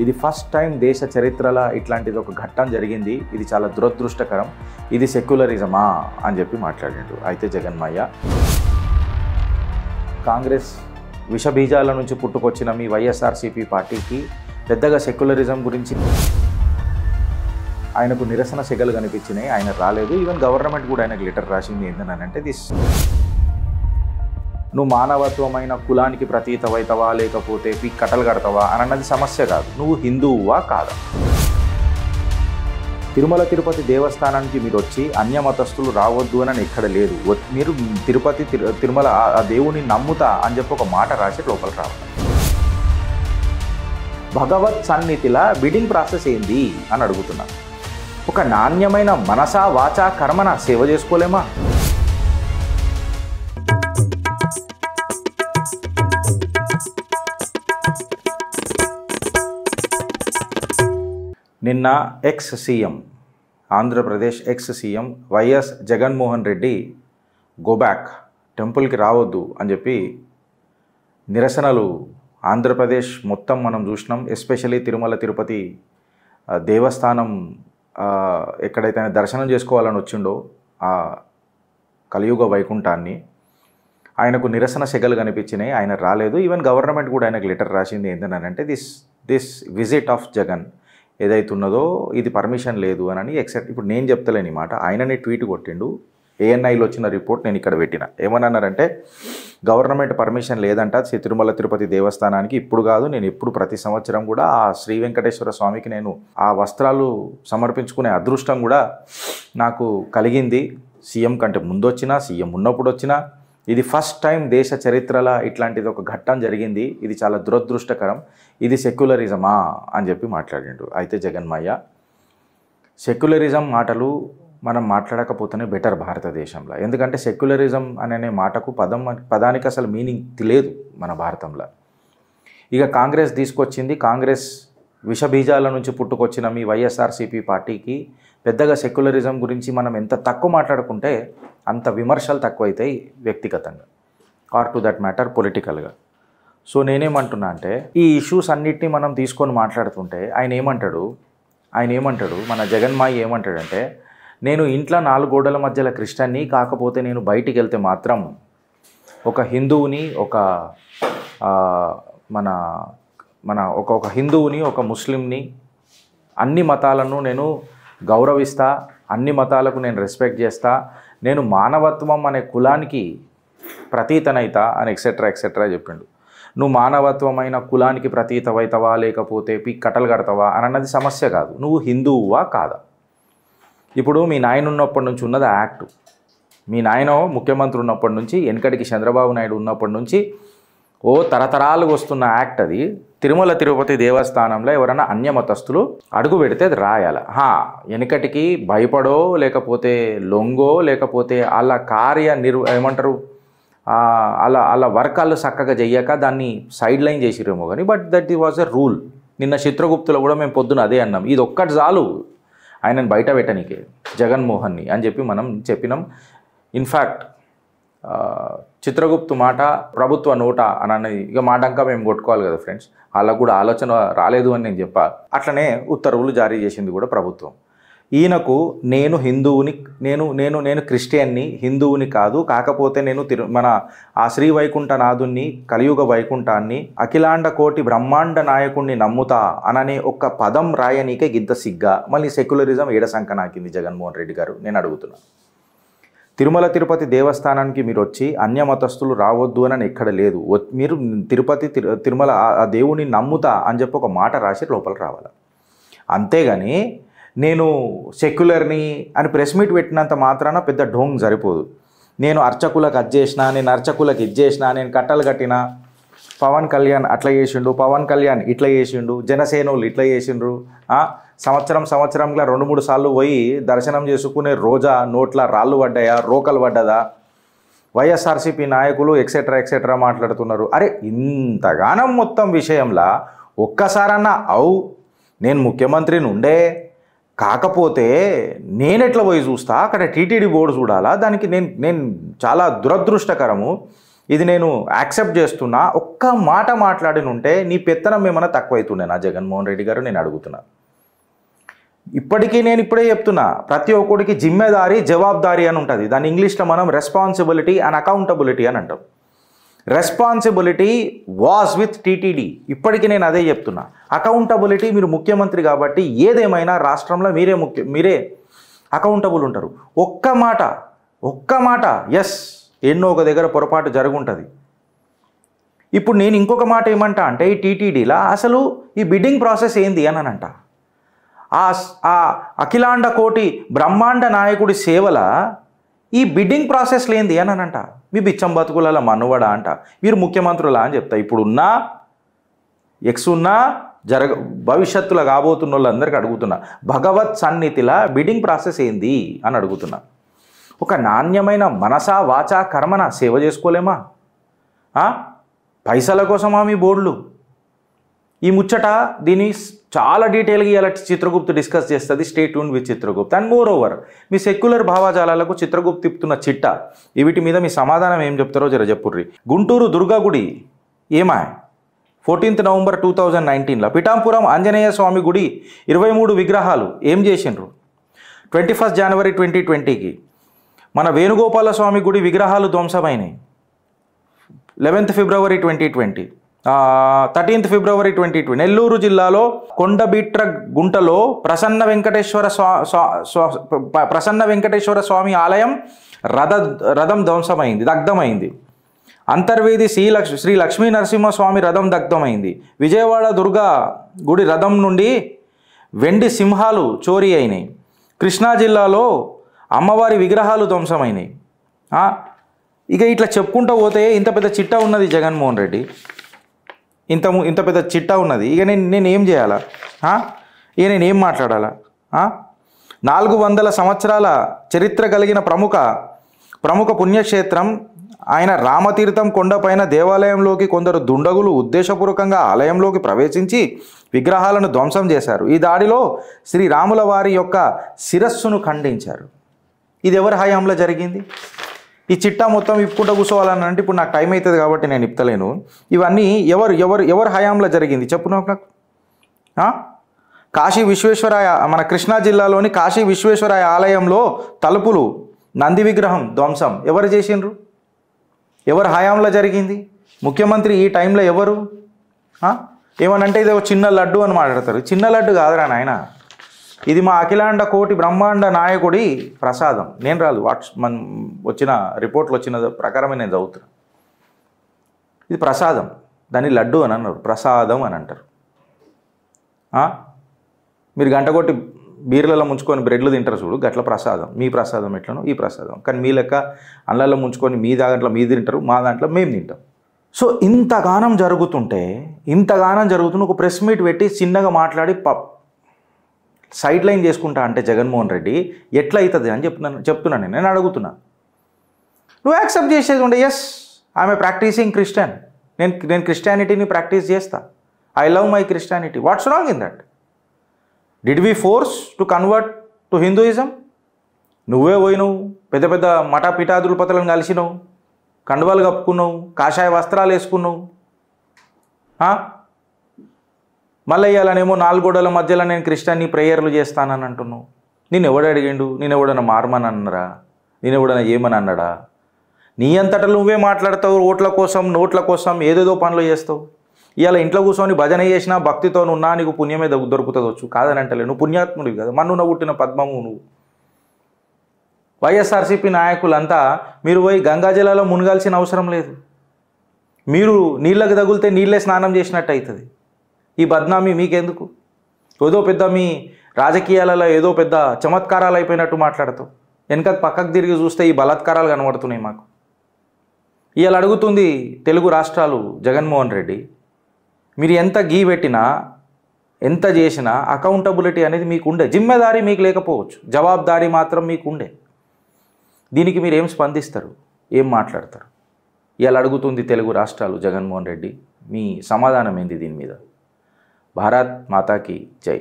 ఇది first time దేశ చరిత్రలో ఇట్లాంటిది ఒక ఘట్టం జరిగింది. ఇది చాలా దురదృష్టకరం. ఇది సెక్యులరిజమా అని చెప్పి మాట్లాడిండు. అయితే జగన్మయ్య కాంగ్రెస్ విషబీజాల నుంచి పుట్టుకొచ్చిన మీ వైఎస్ఆర్సీపీ పార్టీకి పెద్దగా సెక్యులరిజం గురించి ఆయనకు నిరసన సెగలు కనిపించినాయి. ఆయన రాలేదు. ఈవెన్ గవర్నమెంట్ కూడా ఆయనకు లెటర్ రాసింది. ఏంటంటే నువ్వు మానవత్వమైన కులానికి ప్రతీతవైతవా లేకపోతే కట్టలు కడతావా అని అన్నది సమస్య కాదు. నువ్వు హిందువువా కాదా? తిరుమల తిరుపతి దేవస్థానానికి మీరు వచ్చి అన్యమతస్థులు రావద్దు అని ఎక్కడ లేదు. మీరు తిరుమల ఆ దేవుని నమ్ముతా అని చెప్పి ఒక మాట రాసి లోపలికి రావాలి. భగవత్ సన్నిధిలా బిడ్డింగ్ ప్రాసెస్ ఏంది అని అడుగుతున్నా. ఒక నాణ్యమైన మనసా వాచా కర్మన సేవ చేసుకోలేమా? నిన్న ex CM Andhra Pradesh ex CM YS Jaganmohan Reddy go back టెంపుల్కి రావద్దు అని చెప్పి నిరసనలు ఆంధ్రప్రదేశ్ మొత్తం మనం చూసినాం. ఎస్పెషల్లీ తిరుమల తిరుపతి దేవస్థానం ఎక్కడైతే ఆయన దర్శనం చేసుకోవాలని వచ్చిండో ఆ కలియుగ వైకుంఠాన్ని ఆయనకు నిరసన సెగలు కనిపించినాయి. ఆయన రాలేదు. ఈవెన్ గవర్నమెంట్ కూడా ఆయనకు లెటర్ రాసింది. ఏంటంటే దిస్ విజిట్ ఆఫ్ జగన్ ఏదైతున్నదో ఇది పర్మిషన్ లేదు అని ఎక్సెప్ట్ ఇప్పుడు నేను చెప్తలేని మాట. ఆయననే ట్వీట్ కొట్టిండు. ఏఎన్ఐలో వచ్చిన రిపోర్ట్ నేను ఇక్కడ పెట్టిన. ఏమన్నారంటే గవర్నమెంట్ పర్మిషన్ లేదంట తిరుమల తిరుపతి దేవస్థానానికి. ఇప్పుడు కాదు, నేను ఎప్పుడు ప్రతి సంవత్సరం కూడా ఆ శ్రీ వెంకటేశ్వర స్వామికి నేను ఆ వస్త్రాలు సమర్పించుకునే అదృష్టం కూడా నాకు కలిగింది. సీఎం కంటే ముందు వచ్చినా సీఎం ఉన్నప్పుడు వచ్చినా. ఇది ఫస్ట్ టైం దేశ చరిత్రలో ఇట్లాంటిది ఒక ఘట్టం జరిగింది. ఇది చాలా దురదృష్టకరం. ఇది సెక్యులరిజమా అని చెప్పి మాట్లాడిండు. అయితే జగన్మయ్య సెక్యులరిజం మాటలు మనం మాట్లాడకపోతేనే బెటర్ భారతదేశంలో. ఎందుకంటే సెక్యులరిజం అనే మాటకు పదానికి అసలు మీనింగ్ లేదు మన భారతంలో. ఇక కాంగ్రెస్ తీసుకొచ్చింది. కాంగ్రెస్ విషబీజాల నుంచి పుట్టుకొచ్చిన మీ వైఎస్ఆర్సీపీ పార్టీకి పెద్దగా సెక్యులరిజం గురించి మనం ఎంత తక్కువ మాట్లాడుకుంటే అంత విమర్శలు తక్కువైతాయి వ్యక్తిగతంగా ఆర్ టు దట్ మ్యాటర్ పొలిటికల్గా. సో నేనేమంటున్నా అంటే ఈ ఇష్యూస్ అన్నిటినీ మనం తీసుకొని మాట్లాడుతుంటే ఆయన ఏమంటాడు మన జగన్మాయి ఏమంటాడంటే, నేను ఇంట్లో 4 గోడల మధ్యలో క్రిస్టియన్ని, కాకపోతే నేను బయటికి వెళ్తే మాత్రం ఒక హిందువుని ఒక హిందువుని ఒక ముస్లింని అన్ని మతాలను నేను గౌరవిస్తా, అన్ని మతాలకు నేను రెస్పెక్ట్ చేస్తా, నేను మానవత్వం అనే కులానికి ప్రతీతనైతా అని ఎక్సెట్రా చెప్పిండు. నువ్వు మానవత్వమైన కులానికి ప్రతీతవైతవా లేకపోతే కట్టలు కడతావా అని అన్నది సమస్య కాదు. నువ్వు హిందువువా కాదా? ఇప్పుడు మీ నాయన ఉన్నప్పటి నుంచి ఉన్నది ఆ యాక్టు. మీ నాయన ముఖ్యమంత్రి ఉన్నప్పటి నుంచి, వెనకటికి చంద్రబాబు నాయుడు ఉన్నప్పటి నుంచి తరతరాలుగా వస్తున్న యాక్ట్ అది. తిరుమల తిరుపతి దేవస్థానంలో ఎవరైనా అన్యమతస్థులు అడుగు పెడితే అది రాయాలి. వెనకటికి భయపడో లేకపోతే లొంగో లేకపోతే వాళ్ళ ఏమంటారు అలా వర్కాలు చక్కగా చెయ్యక దాన్ని సైడ్ లైన్ చేసిరేమో కానీ, but that was a rule. నిన్న చిత్రగుప్తులో కూడా మేము పొద్దున అదే అన్నాం. ఇది ఒక్కటి చాలు ఆయనను బయట పెట్టనీకే జగన్మోహన్ని అని చెప్పి మనం చెప్పినాం. ఇన్ఫ్యాక్ట్ చిత్రగుప్తు మాట ప్రభుత్వ నోట అని ఇక మాటంకా మేము కొట్టుకోవాలి కదా ఫ్రెండ్స్. వాళ్ళకు కూడా ఆలోచన రాలేదు అని నేను చెప్పా. అట్లనే ఉత్తర్వులు జారీ చేసింది కూడా ప్రభుత్వం. ఈయనకు నేను హిందువుని, నేను క్రిస్టియన్ని, హిందువుని కాదు, కాకపోతే నేను మన ఆ శ్రీ వైకుంఠనాథుని కలియుగ వైకుంఠాన్ని అఖిలాండ కోటి బ్రహ్మాండ నాయకుడిని నమ్ముతా అననే ఒక్క పదం రాయనీకే గిద్ద సిగ్గా మళ్ళీ సెక్యులరిజం ఏడసంక నాకింది జగన్మోహన్ రెడ్డి గారు. నేను అడుగుతున్నా, తిరుమల తిరుపతి దేవస్థానానికి మీరు వచ్చి అన్యమతస్థులు రావద్దు అని ఎక్కడ లేదు. మీరు తిరుమల ఆ దేవుని నమ్ముతా అని చెప్పి ఒక మాట రాసి లోపలికి రావాలి. అంతేగాని నేను సెక్యులర్ని అని ప్రెస్ మీట్ పెట్టినంత మాత్రాన పెద్ద ఢోంగ్ సరిపోదు. నేను అర్చకులకు అది చేసిన, నేను అర్చకులకు ఇది చేసిన, నేను కట్టలు కట్టిన, పవన్ కళ్యాణ్ అట్లా చేసిండు, పవన్ కళ్యాణ్ ఇట్లా చేసిండు, జనసేనోళ్ళు ఇట్లా చేసిండ్రు, సంవత్సరంలో 2-3 సార్లు పోయి దర్శనం చేసుకునే రోజా నోట్ల రాళ్ళు పడ్డాయా, రోకలు పడ్డదా, వైఎస్ఆర్సీపీ నాయకులు ఎక్సెట్రా మాట్లాడుతున్నారు. అరే ఇంతగానం మొత్తం విషయంలో ఒక్కసారన్నా నేను ముఖ్యమంత్రిని ఉండే, కాకపోతే నేనెట్లా పోయి చూస్తా, అక్కడ టీటీడీ బోర్డు చూడాలా, దానికి నేను చాలా దురదృష్టకరము. ఇది నేను యాక్సెప్ట్ చేస్తున్నా. ఒక్క మాట మాట్లాడినుంటే నీ పెత్తనం ఏమైనా తక్కువైతుండే నా జగన్మోహన్ రెడ్డి గారు, నేను అడుగుతున్నా. ఇప్పటికీ నేను ఇప్పుడే చెప్తున్నా, ప్రతి ఒక్కడికి జిమ్మేదారి జవాబుదారీ అని ఉంటుంది. దాని ఇంగ్లీష్లో మనం రెస్పాన్సిబిలిటీ అండ్ అకౌంటబిలిటీ అని అంటాం. Responsibility was with TTD. ఇప్పటికీ నేను అదే చెప్తున్నా. అకౌంటబిలిటీ, మీరు ముఖ్యమంత్రి కాబట్టి ఏదేమైనా రాష్ట్రంలో మీరే అకౌంటబుల్ ఉంటారు. ఒక్క మాట ఎస్ ఎన్నో ఒక దగ్గర పొరపాటు జరుగుంటుంది. ఇప్పుడు నేను ఇంకొక మాట ఏమంటా అంటే, ఈ టీటీడీలా అసలు ఈ బిడ్డింగ్ ప్రాసెస్ ఏంది అని అంట. ఆ అఖిలాండ కోటి బ్రహ్మాండ నాయకుడి సేవల ఈ బిడ్డింగ్ ప్రాసెస్ లేంది అని అంట. మీ బిచ్చం బతుకుల మనువడా అంట, మీరు ముఖ్యమంత్రులా అని చెప్తా. ఇప్పుడున్నా ఉన్నా భవిష్యత్తులో కాబోతున్న వాళ్ళందరికీ అడుగుతున్నా, భగవత్ సన్నిధిలా బిడ్డింగ్ ప్రాసెస్ ఏంది అని అడుగుతున్నా. ఒక నాణ్యమైన మనసా వాచా కర్మన సేవ చేసుకోలేమా? పైసల కోసమా మీ బోర్డులు? ఈ ముచ్చట దీన్ని చాలా డీటెయిల్గా ఇలా చిత్రగుప్త్ డిస్కస్ చేస్తుంది. Stay tune with Chitragupt. And moreover మీ సెక్యులర్ భావాజాలాలకు చిత్రగుప్త్ తిప్పుతున్న చిట్ట వీటి మీద మీ సమాధానం ఏం చెప్తారో జర చెప్పుర్రి. గుంటూరు దుర్గా గుడి 14 నవంబర్ 2019లో పిఠాంపురం ఆంజనేయ స్వామి గుడి 23 విగ్రహాలు ఏం చేసిండ్రు? 21 జనవరి 2020కి మన వేణుగోపాల స్వామి గుడి విగ్రహాలు ధ్వంసమైనాయి. 11 ఫిబ్రవరి 2020, 13 ఫిబ్రవరి 2020 నెల్లూరు జిల్లాలో కొండబిట్ర గుంటలో ప్రసన్న వెంకటేశ్వర స్వామి ఆలయం రథం దగ్ధమైంది. అంతర్వేది శ్రీ లక్ష్మీ నరసింహస్వామి రథం దగ్ధమైంది. విజయవాడ దుర్గా గుడి రథం నుండి వెండి సింహాలు చోరీ అయినాయి. కృష్ణా జిల్లాలో అమ్మవారి విగ్రహాలు ధ్వంసమైనాయి. ఇక ఇట్లా చెప్పుకుంటూ పోతే ఇంత పెద్ద చిట్టా ఉన్నది జగన్మోహన్ రెడ్డి, ఇంత పెద్ద చిట్టా ఉన్నది. ఇక నేను ఏం చేయాలా? ఇక నేను ఏం మాట్లాడాలా? 400 సంవత్సరాల చరిత్ర కలిగిన ప్రముఖ పుణ్యక్షేత్రం ఆయన రామతీర్థం కొండపైన దేవాలయంలోకి కొందరు దుండగులు ఉద్దేశపూర్వకంగా ఆలయంలోకి ప్రవేశించి విగ్రహాలను ధ్వంసం చేశారు. ఈ దాడిలో శ్రీరాముల వారి యొక్క శిరస్సును ఖండించారు. ఇది ఎవరి హయాంలో జరిగింది? ఈ చిట్టా మొత్తం ఇప్పుకుంటూ కూర్చోవాలని అంటే ఇప్పుడు నాకు టైం అవుతుంది కాబట్టి నేను ఇప్తలేను. ఇవన్నీ ఎవరు హయాంలో జరిగింది చెప్పు నాకు. కాశీ విశ్వేశ్వరాయ మన కృష్ణా జిల్లాలోని కాశీ విశ్వేశ్వరాయ ఆలయంలో తలుపులు నంది విగ్రహం ధ్వంసం ఎవరు చేసిండ్రు? ఎవరు హయాంలో జరిగింది? ముఖ్యమంత్రి ఈ టైంలో ఎవరు? ఏమనంటే ఇది ఒక చిన్న లడ్డు అని మాట్లాడతారు. చిన్న లడ్డు కాదురా నాయన, ఇది మా అఖిలాండ కోటి బ్రహ్మాండ నాయకుడి ప్రసాదం. నేను రాదు వచ్చిన రిపోర్ట్లు వచ్చిన ప్రకారమే నేను చదువుతున్నా. ఇది ప్రసాదం, దాన్ని లడ్డు అని అన్నారు, ప్రసాదం అని అంటారు. మీరు గంట కొట్టి బీర్లలో ముంచుకొని బ్రెడ్లు తింటారు చూడు, గట్ల ప్రసాదం. మీ ప్రసాదం ఎట్లనో ఈ ప్రసాదం, కానీ మీ లెక్క అన్నంలో ముంచుకొని మీ దాంట్లో మీ తింటారు, మా దాంట్లో మేము తింటాం. సో ఇంతగానం జరుగుతుంటే ఒక ప్రెస్ మీట్ పెట్టి చిన్నగా మాట్లాడి సైడ్ లైన్ చేసుకుంటా అంటే జగన్మోహన్ రెడ్డి ఎట్లా అవుతుంది అని చెప్తున్నాను నేను అడుగుతున్నా. నువ్వు యాక్సెప్ట్ చేసేది ఉండే, yes I'm a practising Christian, నేను క్రిస్టియానిటీని ప్రాక్టీస్ చేస్తా, I love my Christianity. What's wrong in that? Did we force to convert to Hinduism? నువ్వే పోయినావు, పెద్ద పెద్ద మఠపీఠాధిపతులను కలిసినావు, కండువాలు కప్పుకున్నావు, కాషాయ వస్త్రాలు వేసుకున్నావు. మళ్ళీ ఇవ్వాలనేమో 4 గోడల మధ్యలో నేను క్రిస్టియన్ని ప్రేయర్లు చేస్తానని అంటున్నావు. నేను ఎవడు అడిగిండు? నేను ఎవడన్నా మారమని అన్నారా? నేను ఎవడన్నా ఏమని అన్నాడా? నీ అంతటా నువ్వే మాట్లాడతావు, ఓట్ల కోసం నోట్ల కోసం ఏదేదో పనులు చేస్తావు. ఇవాళ ఇంట్లో కూర్చొని భజన చేసినా భక్తితో ఉన్నా నీకు పుణ్యమే దొరుకుతుందవచ్చు, కాదని అంటలే. నువ్వు పుణ్యాత్ముడివి కదా, మన్నున పుట్టిన పద్మము నువ్వు. వైఎస్ఆర్సీపీ నాయకులంతా మీరు పోయి గంగాజలాలో మునగాల్సిన అవసరం లేదు. మీరు నీళ్ళకి తగిలితే నీళ్ళే స్నానం చేసినట్టు అవుతుంది. ఈ బద్నామీ మీకెందుకు? ఏదో పెద్ద మీ రాజకీయాలలో ఏదో పెద్ద చమత్కారాలు అయిపోయినట్టు మాట్లాడతావు. వెనక పక్కకు తిరిగి చూస్తే ఈ బలాత్కారాలు కనబడుతున్నాయి మాకు. ఇవాళ అడుగుతుంది తెలుగు రాష్ట్రాలు జగన్మోహన్ రెడ్డి, మీరు ఎంత గీ పెట్టినా ఎంత చేసినా అకౌంటబిలిటీ అనేది మీకు ఉండే, జిమ్మెదారీ మీకు లేకపోవచ్చు, జవాబుదారీ మాత్రం మీకు ఉండే. దీనికి మీరు ఏం స్పందిస్తారు, ఏం మాట్లాడతారు? ఇవాళ అడుగుతుంది తెలుగు రాష్ట్రాలు జగన్మోహన్ రెడ్డి, మీ సమాధానం ఏంది దీని మీద? భారత్ మాతాకి జై.